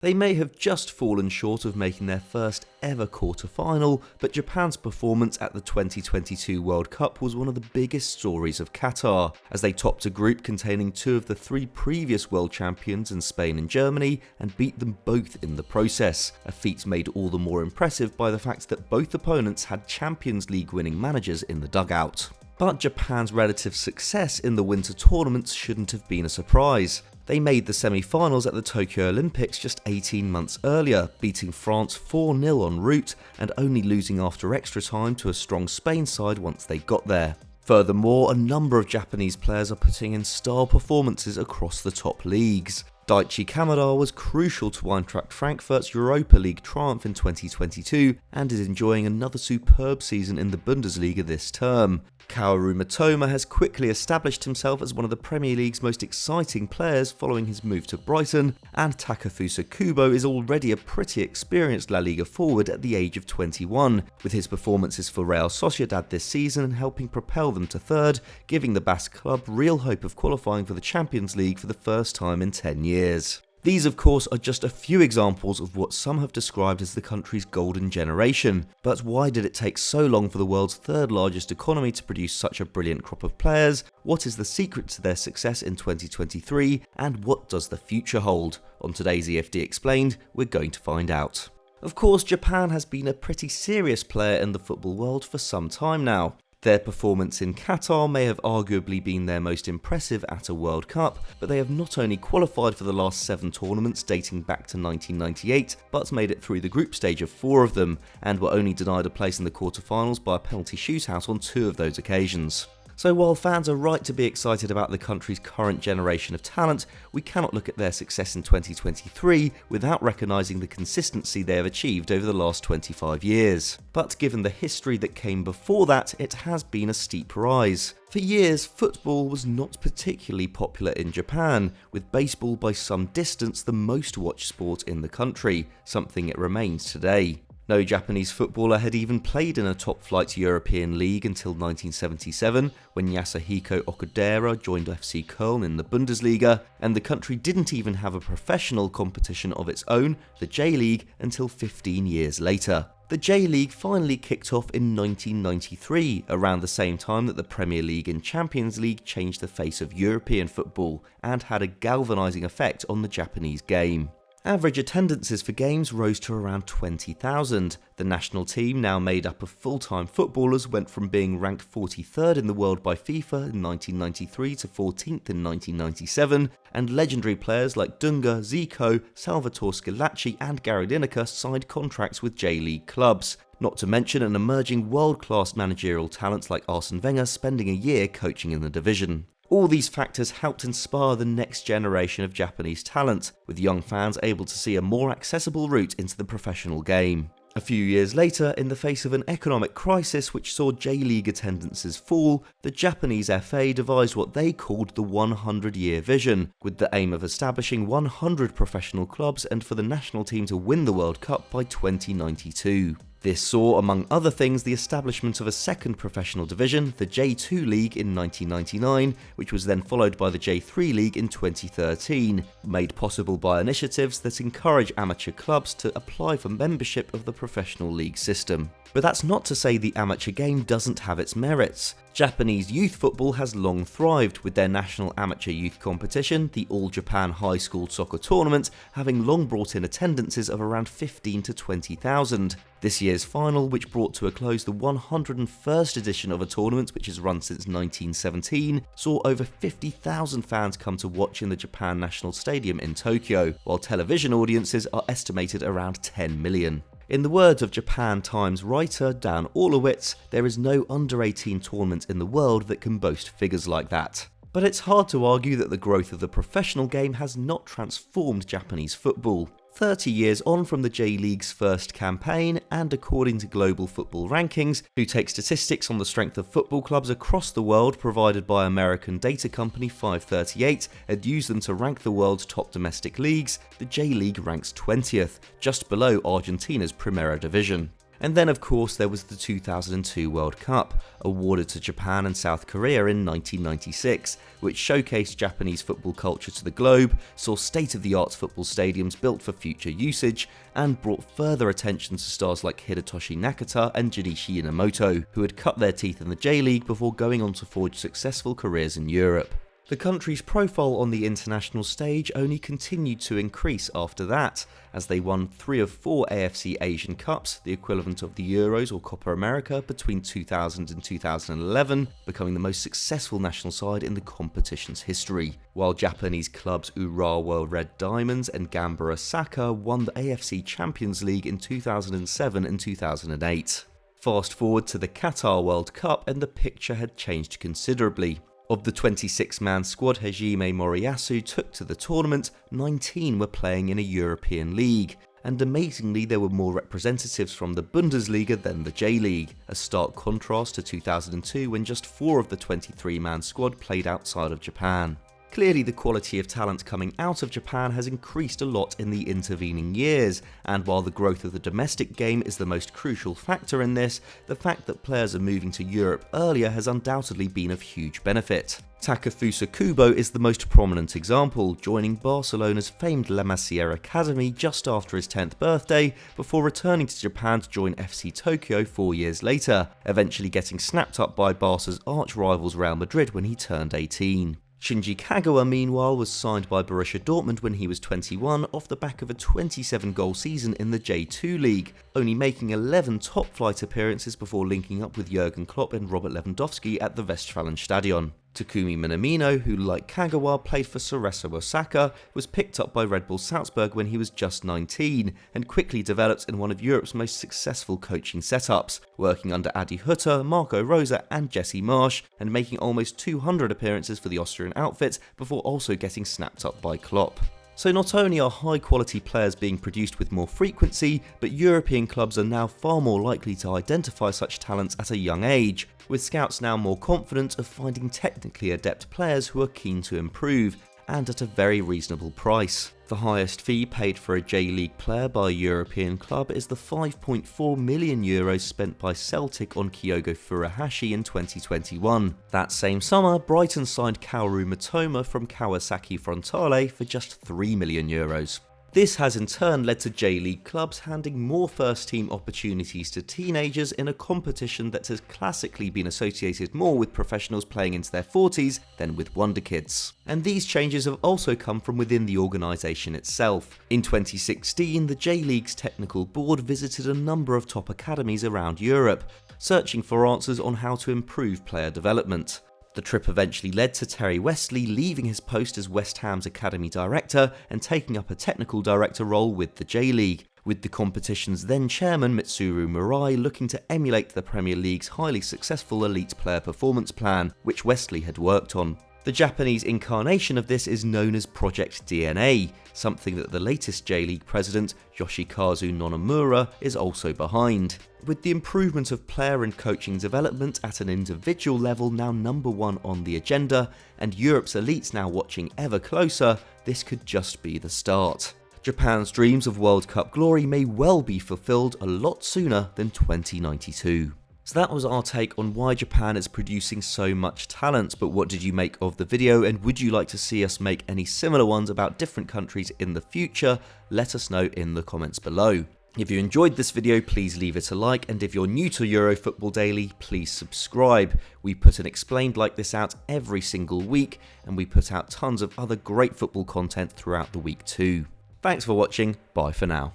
They may have just fallen short of making their first ever quarter-final, but Japan's performance at the 2022 World Cup was one of the biggest stories of Qatar, as they topped a group containing two of the three previous world champions in Spain and Germany and beat them both in the process, a feat made all the more impressive by the fact that both opponents had Champions League winning managers in the dugout. But Japan's relative success in the winter tournaments shouldn't have been a surprise. They made the semi-finals at the Tokyo Olympics just 18 months earlier, beating France 4-0 en route and only losing after extra time to a strong Spain side once they got there. Furthermore, a number of Japanese players are putting in star performances across the top leagues. Daichi Kamada was crucial to Eintracht Frankfurt's Europa League triumph in 2022 and is enjoying another superb season in the Bundesliga this term. Kaoru Mitoma has quickly established himself as one of the Premier League's most exciting players following his move to Brighton, and Takefusa Kubo is already a pretty experienced La Liga forward at the age of 21, with his performances for Real Sociedad this season helping propel them to third, giving the Basque club real hope of qualifying for the Champions League for the first time in 10 years. These, of course, are just a few examples of what some have described as the country's golden generation. But why did it take so long for the world's third largest economy to produce such a brilliant crop of players? What is the secret to their success in 2023? And what does the future hold? On today's EFD Explained, we're going to find out. Of course, Japan has been a pretty serious player in the football world for some time now. Their performance in Qatar may have arguably been their most impressive at a World Cup, but they have not only qualified for the last 7 tournaments dating back to 1998, but made it through the group stage of 4 of them, and were only denied a place in the quarterfinals by a penalty shootout on 2 of those occasions. So while fans are right to be excited about the country's current generation of talent, we cannot look at their success in 2023 without recognising the consistency they have achieved over the last 25 years. But given the history that came before that, it has been a steep rise. For years, football was not particularly popular in Japan, with baseball by some distance the most watched sport in the country, something it remains today. No Japanese footballer had even played in a top-flight European league until 1977, when Yasuhiko Okudera joined FC Köln in the Bundesliga, and the country didn't even have a professional competition of its own, the J-League, until 15 years later. The J-League finally kicked off in 1993, around the same time that the Premier League and Champions League changed the face of European football, and had a galvanising effect on the Japanese game. Average attendances for games rose to around 20,000. The national team, now made up of full-time footballers, went from being ranked 43rd in the world by FIFA in 1993 to 14th in 1997, and legendary players like Dunga, Zico, Salvatore Schillaci and Gary Lineker signed contracts with J-League clubs. Not to mention an emerging world-class managerial talent like Arsene Wenger spending a year coaching in the division. All these factors helped inspire the next generation of Japanese talent, with young fans able to see a more accessible route into the professional game. A few years later, in the face of an economic crisis which saw J-League attendances fall, the Japanese FA devised what they called the 100-year vision, with the aim of establishing 100 professional clubs and for the national team to win the World Cup by 2092. This saw, among other things, the establishment of a second professional division, the J2 League, in 1999, which was then followed by the J3 League in 2013, made possible by initiatives that encourage amateur clubs to apply for membership of the professional league system. But that's not to say the amateur game doesn't have its merits. Japanese youth football has long thrived, with their national amateur youth competition, the All Japan High School Soccer Tournament, having long brought in attendances of around 15 to 20,000. This year's final, which brought to a close the 101st edition of a tournament which has run since 1917, saw over 50,000 fans come to watch in the Japan National Stadium in Tokyo, while television audiences are estimated around 10 million. In the words of Japan Times writer Dan Orlowitz, there is no under-18 tournament in the world that can boast figures like that. But it's hard to argue that the growth of the professional game has not transformed Japanese football. 30 years on from the J-League's first campaign, and according to Global Football Rankings, who take statistics on the strength of football clubs across the world provided by American data company 538 and use them to rank the world's top domestic leagues, the J-League ranks 20th, just below Argentina's Primera Division. And then of course there was the 2002 World Cup, awarded to Japan and South Korea in 1996, which showcased Japanese football culture to the globe, saw state-of-the-art football stadiums built for future usage, and brought further attention to stars like Hidetoshi Nakata and Junichi Inamoto, who had cut their teeth in the J-League before going on to forge successful careers in Europe. The country's profile on the international stage only continued to increase after that, as they won 3 of 4 AFC Asian Cups, the equivalent of the Euros or Copa America, between 2000 and 2011, becoming the most successful national side in the competition's history, while Japanese clubs Urawa Red Diamonds and Gamba Osaka won the AFC Champions League in 2007 and 2008. Fast forward to the Qatar World Cup and the picture had changed considerably. Of the 26-man squad Hajime Moriyasu took to the tournament, 19 were playing in a European league, and amazingly there were more representatives from the Bundesliga than the J-League, a stark contrast to 2002 when just 4 of the 23-man squad played outside of Japan. Clearly the quality of talent coming out of Japan has increased a lot in the intervening years, and while the growth of the domestic game is the most crucial factor in this, the fact that players are moving to Europe earlier has undoubtedly been of huge benefit. Takefusa Kubo is the most prominent example, joining Barcelona's famed La Masia Academy just after his 10th birthday, before returning to Japan to join FC Tokyo 4 years later, eventually getting snapped up by Barca's arch-rivals Real Madrid when he turned 18. Shinji Kagawa meanwhile was signed by Borussia Dortmund when he was 21 off the back of a 27-goal season in the J2 League, only making 11 top-flight appearances before linking up with Jurgen Klopp and Robert Lewandowski at the Westfalenstadion. Takumi Minamino, who like Kagawa played for Cerezo Osaka, was picked up by Red Bull Salzburg when he was just 19 and quickly developed in one of Europe's most successful coaching setups, working under Adi Hutter, Marco Rosa and Jesse Marsch and making almost 200 appearances for the Austrian outfit before also getting snapped up by Klopp. So not only are high quality players being produced with more frequency, but European clubs are now far more likely to identify such talents at a young age, with scouts now more confident of finding technically adept players who are keen to improve, and at a very reasonable price. The highest fee paid for a J-League player by a European club is the €5.4 million spent by Celtic on Kyogo Furuhashi in 2021. That same summer, Brighton signed Kaoru Mitoma from Kawasaki Frontale for just €3 million. This has in turn led to J-League clubs handing more first-team opportunities to teenagers in a competition that has classically been associated more with professionals playing into their 40s than with wonder kids. And these changes have also come from within the organisation itself. In 2016, the J-League's technical board visited a number of top academies around Europe, searching for answers on how to improve player development. The trip eventually led to Terry Westley leaving his post as West Ham's academy director and taking up a technical director role with the J-League, with the competition's then chairman Mitsuru Murai looking to emulate the Premier League's highly successful elite player performance plan, which Westley had worked on. The Japanese incarnation of this is known as Project DNA, something that the latest J-League president, Yoshikazu Nonomura, is also behind. With the improvement of player and coaching development at an individual level now number one on the agenda, and Europe's elites now watching ever closer, this could just be the start. Japan's dreams of World Cup glory may well be fulfilled a lot sooner than 2092. So that was our take on why Japan is producing so much talent, but what did you make of the video, and would you like to see us make any similar ones about different countries in the future? Let us know in the comments below. If you enjoyed this video, please leave it a like, and if you're new to Euro Football Daily, please subscribe. We put an explained like this out every single week, and we put out tons of other great football content throughout the week too. Thanks for watching, bye for now.